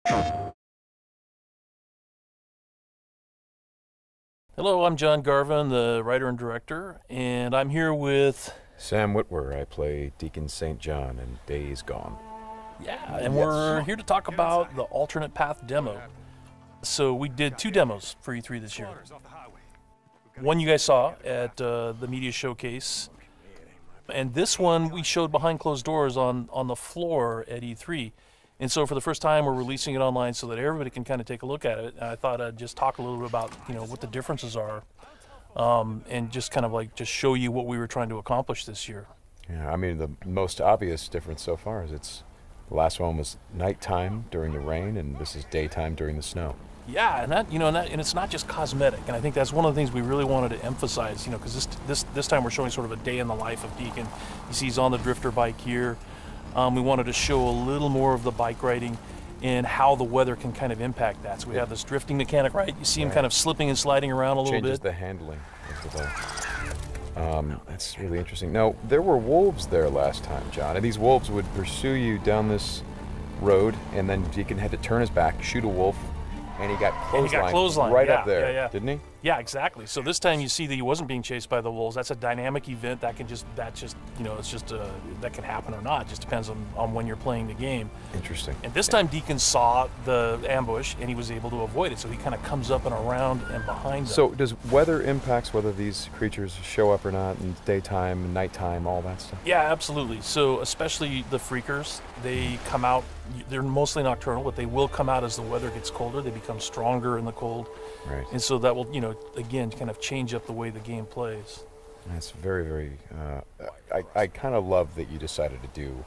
Hello, I'm John Garvin, the writer and director, and I'm here with Sam Witwer. I play Deacon St. John in Days Gone. Yeah, and we're here to talk about the alternate path demo. So we did 2 demos for E3 this year. One you guys saw at the media showcase, and this one we showed behind closed doors on the floor at E3. And so for the first time, we're releasing it online so that everybody can kind of take a look at it. And I thought I'd just talk a little bit about, what the differences are, and just kind of like just show you what we were trying to accomplish this year. Yeah, I mean, the most obvious difference so far is the last one was nighttime during the rain, and this is daytime during the snow. Yeah, and it's not just cosmetic, and I think that's one of the things we really wanted to emphasize, because this time we're showing sort of a day in the life of Deacon. You see he's on the drifter bike here. We wanted to show a little more of the bike riding and how the weather can kind of impact that. So we have this drifting mechanic, right? You see him kind of slipping and sliding around a little bit. Changes the handling of the bike. That's really interesting. Now, there were wolves there last time, John, and these wolves would pursue you down this road, and then Deacon had to turn his back, shoot a wolf, and he got clotheslined right up there, didn't he? Yeah, exactly. So this time you see that he wasn't being chased by the wolves. That's a dynamic event that can that can happen or not. It just depends on when you're playing the game. Interesting. And this time Deacon saw the ambush and he was able to avoid it. So he kind of comes up and around and behind them. So does weather impacts whether these creatures show up or not in daytime, nighttime, all that stuff? Yeah, absolutely. So especially the freakers, they come out, they're mostly nocturnal, but they will come out as the weather gets colder. They become stronger in the cold. Right. And so that will, again, kind of change up the way the game plays. That's very, very, I kind of love that you decided to do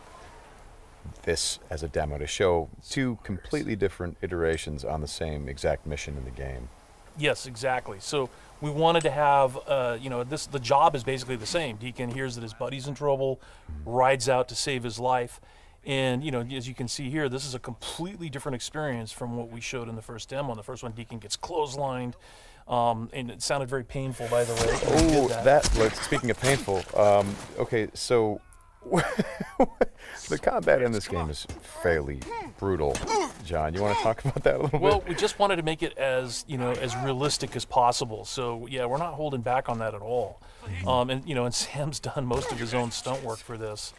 this as a demo to show 2 completely different iterations on the same exact mission in the game. Yes, exactly. So we wanted to have, the job is basically the same. Deacon hears that his buddy's in trouble, rides out to save his life. And, as you can see here, this is a completely different experience from what we showed in the first demo. In the first one, Deacon gets clotheslined, and it sounded very painful, by the way. Speaking of painful, okay, so the combat in this game is fairly brutal. John, you want to talk about that a little bit? Well, we just wanted to make it as, as realistic as possible. So, yeah, we're not holding back on that at all. And Sam's done most of his own stunt work for this.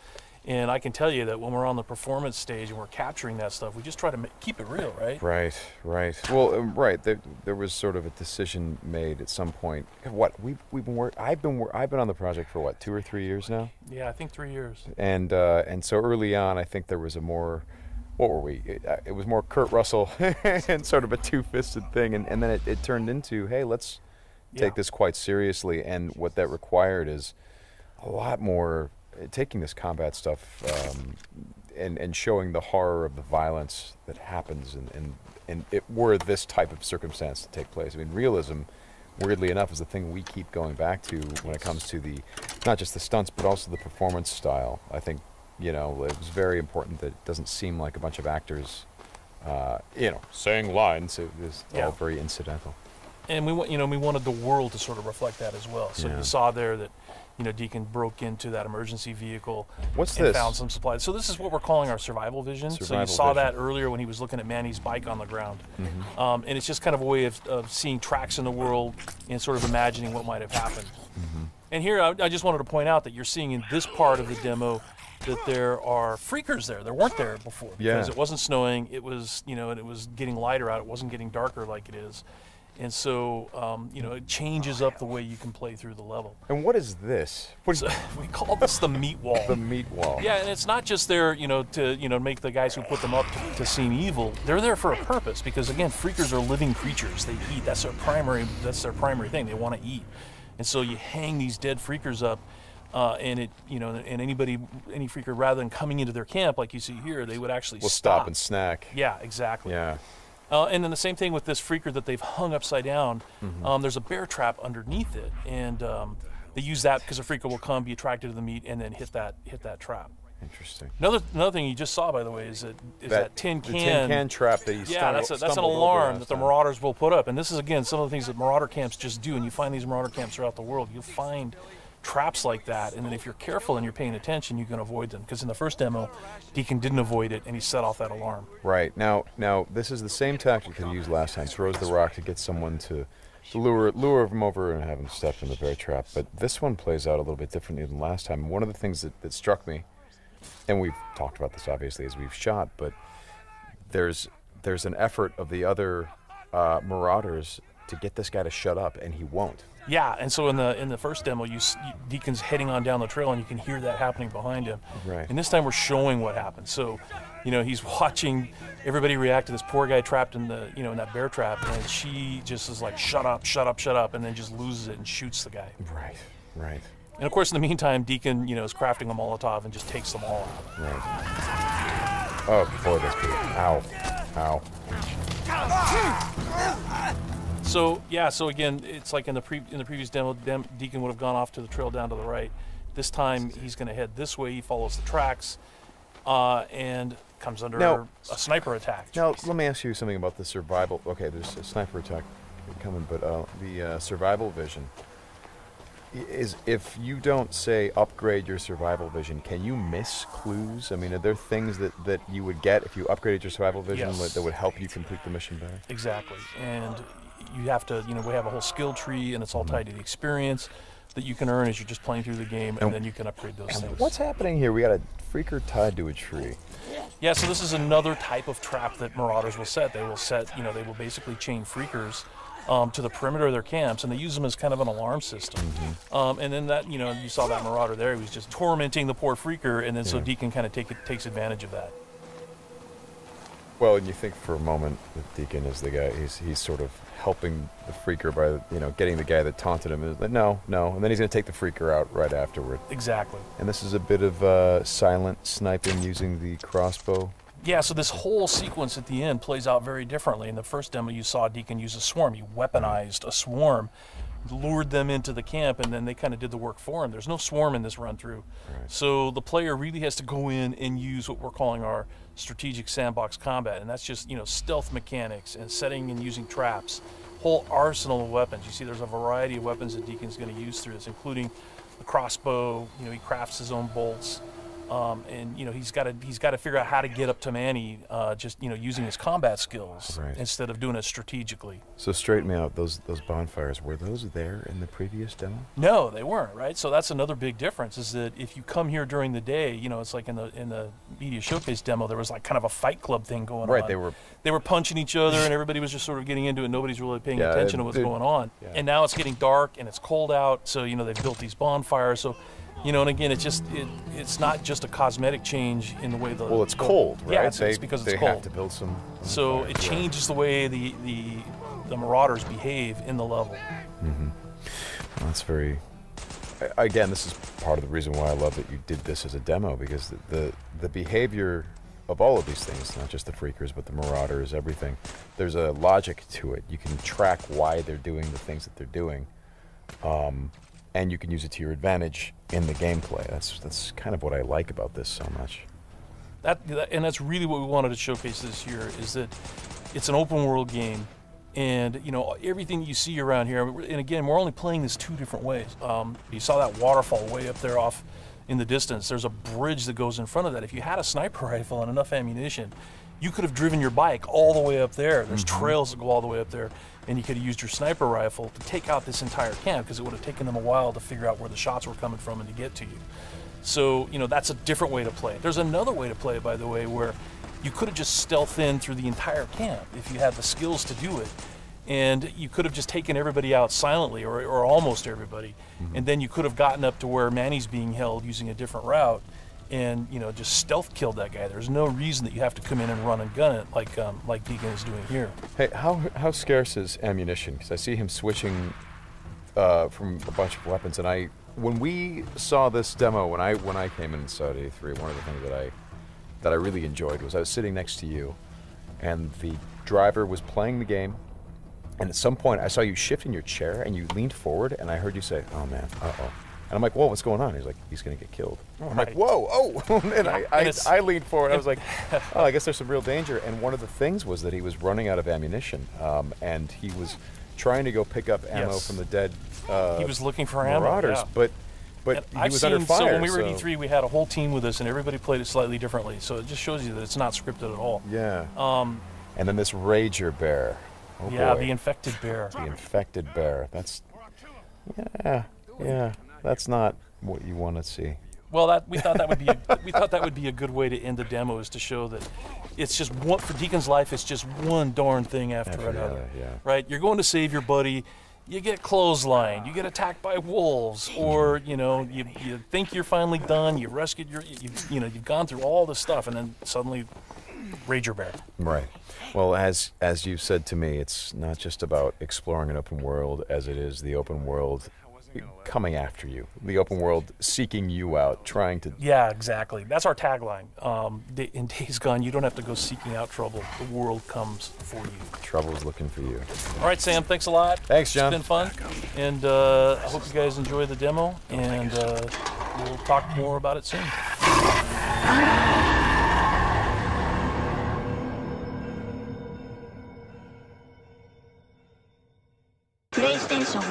And I can tell you that when we're on the performance stage and we're capturing that stuff, we just try to keep it real, right? Right. Well, right. There was sort of a decision made at some point. I've been on the project for 2 or 3 years now. Yeah, I think 3 years. And so early on, I think there was a more, what were we? It was more Kurt Russell and sort of a two-fisted thing, and then it turned into, hey, let's take this quite seriously. And what that required is a lot more. Taking this combat stuff and showing the horror of the violence that happens and it were this type of circumstance to take place. I mean, realism, weirdly enough, is the thing we keep going back to when it comes to not just the stunts, but also the performance style. I think, it was very important that it doesn't seem like a bunch of actors, saying lines. It was all very incidental. And we wanted the world to sort of reflect that as well. So you saw there that, Deacon broke into that emergency vehicle and found some supplies. So this is what we're calling our survival vision. So you saw that earlier when he was looking at Manny's bike on the ground. And it's just kind of a way of seeing tracks in the world and sort of imagining what might have happened. And here I just wanted to point out that you're seeing in this part of the demo that there are freakers there. There weren't there before because it wasn't snowing. It was, and it was getting lighter out. It wasn't getting darker like it is. And so, it changes up the way you can play through the level. And what is this? We call this the meat wall. The meat wall. Yeah, and it's not just there, to make the guys who put them up to seem evil. They're there for a purpose because, again, freakers are living creatures. They eat. That's their primary thing. They want to eat. And so you hang these dead freakers up, and any freaker, rather than coming into their camp like you see here, they would actually stop and snack. Yeah, exactly. Yeah. And then the same thing with this freaker that they've hung upside down. There's a bear trap underneath it, and they use that because a freaker will come, be attracted to the meat, and then hit that trap. Interesting. Another thing you just saw, by the way, is that tin can. The tin can trap that you that's an alarm that the Marauders will put up. And this is, again, some of the things that Marauder camps just do. And you find these Marauder camps throughout the world. You'll find traps like that, and then if you're careful and you're paying attention, you can avoid them. Because in the first demo, Deacon didn't avoid it, and he set off that alarm. Right. Now this is the same tactic that he used last time. Throws the rock to get someone to lure him over and have him step in the bear trap. But this one plays out a little bit differently than last time. One of the things that struck me, and we've talked about this obviously as we've shot, but there's an effort of the other Marauders to get this guy to shut up, and he won't. Yeah, and so in the first demo, Deacon's heading on down the trail, and you can hear that happening behind him. Right. And this time we're showing what happened. So, he's watching everybody react to this poor guy trapped in the in that bear trap, and she just is like, shut up, shut up, shut up, and then just loses it and shoots the guy. Right. Right. And of course, in the meantime, Deacon is crafting a Molotov and just takes them all out. Right. Oh boy, that's good. Ow. Ow. So again, it's like in the previous demo, Deacon would have gone off to the trail down to the right. This time he's going to head this way. He follows the tracks, and comes under a sniper attack. Now let me ask you something about the survival. Okay, there's a sniper attack coming, but the survival vision is, if you don't say upgrade your survival vision, can you miss clues? I mean, are there things that you would get if you upgraded your survival vision that would help you complete the mission better? Exactly, and you have to, we have a whole skill tree, and it's all tied to the experience that you can earn as you're just playing through the game, and then you can upgrade those things. What's happening here? We got a freaker tied to a tree. Yeah, so this is another type of trap that Marauders will set. They will set, they will basically chain freakers to the perimeter of their camps, and they use them as kind of an alarm system. And then that, you saw that Marauder there, he was just tormenting the poor freaker, and then so Deacon kind of takes advantage of that. Well, and you think for a moment that Deacon is the guy, he's sort of helping the freaker by, getting the guy that taunted him. But no, and then he's going to take the freaker out right afterward. Exactly. And this is a bit of silent sniping using the crossbow. Yeah, so this whole sequence at the end plays out very differently. In the first demo, you saw Deacon use a swarm. He weaponized a swarm, lured them into the camp, and then they kind of did the work for him. There's no swarm in this run-through. Right. So the player really has to go in and use what we're calling our strategic sandbox combat, and that's just, stealth mechanics and setting and using traps, whole arsenal of weapons. You see there's a variety of weapons that Deacon's going to use through this, including the crossbow. He crafts his own bolts. And he's got to figure out how to get up to Manny, just using his combat skills instead of doing it strategically. So straighten me out. Those bonfires, were those there in the previous demo? No, they weren't. Right. So that's another big difference. Is that if you come here during the day, it's like in the media showcase demo, there was like kind of a fight club thing going on. Right. They were punching each other, and everybody was just sort of getting into it. Nobody's really paying attention to what's going on. Yeah. And now it's getting dark and it's cold out. So they've built these bonfires. So. And again, it's not just a cosmetic change in the way Well, it's cold, right? Yeah, it's because it's cold. They have to build some. So it changes the way the Marauders behave in the level. Well, that's very. Again, this is part of the reason why I love that you did this as a demo, because the behavior of all of these things, not just the freakers, but the Marauders, everything. There's a logic to it. You can track why they're doing the things that they're doing. And you can use it to your advantage in the gameplay. That's kind of what I like about this so much. And that's really what we wanted to showcase this year, is that it's an open world game, and everything you see around here. And again, we're only playing this two different ways. You saw that waterfall way up there off in the distance. There's a bridge that goes in front of that. If you had a sniper rifle and enough ammunition, you could have driven your bike all the way up there. There's trails that go all the way up there, and you could have used your sniper rifle to take out this entire camp, because it would have taken them a while to figure out where the shots were coming from and to get to you. So, that's a different way to play it. There's another way to play it, by the way, where you could have just stealthed in through the entire camp if you had the skills to do it. And you could have just taken everybody out silently, or almost everybody, and then you could have gotten up to where Manny's being held using a different route, and just stealth killed that guy. There's no reason that you have to come in and run and gun it like Deacon is doing here. Hey, how scarce is ammunition? Because I see him switching from a bunch of weapons, and when we saw this demo, when I came in and saw it at A3, one of the things that I really enjoyed was I was sitting next to you, and the driver was playing the game, and at some point I saw you shift in your chair and you leaned forward, and I heard you say, "Oh man, uh-oh." And I'm like, whoa, what's going on? He's like, he's going to get killed. I'm like, whoa, oh. And I leaned forward. I was like, oh, I guess there's some real danger. And one of the things was that he was running out of ammunition. And he was trying to go pick up ammo from the dead he was looking for Marauders. ammo, But but he was under fire. So when we were at E3, we had a whole team with us, and everybody played it slightly differently. So it just shows you that it's not scripted at all. Yeah. And then this Rager Bear. Oh yeah, boy. The infected bear. The infected bear. That's, yeah. That's not what you want to see. Well, we thought that would be a good way to end the demo, is to show that it's just one, for Deacon's life. It's just one darn thing after another. Yeah. Right? You're going to save your buddy. You get clotheslined, you get attacked by wolves, or you think you're finally done. You've rescued you've gone through all this stuff, and then suddenly, Rager Bear. Right. Well, as you said to me, it's not just about exploring an open world, as it is the open world coming after you, the open world seeking you out, trying to... Yeah, exactly. That's our tagline. In Days Gone, you don't have to go seeking out trouble. The world comes for you. Trouble's looking for you. All right, Sam, thanks a lot. Thanks, John. It's been fun. And I hope you guys enjoy the demo, and we'll talk more about it soon. PlayStation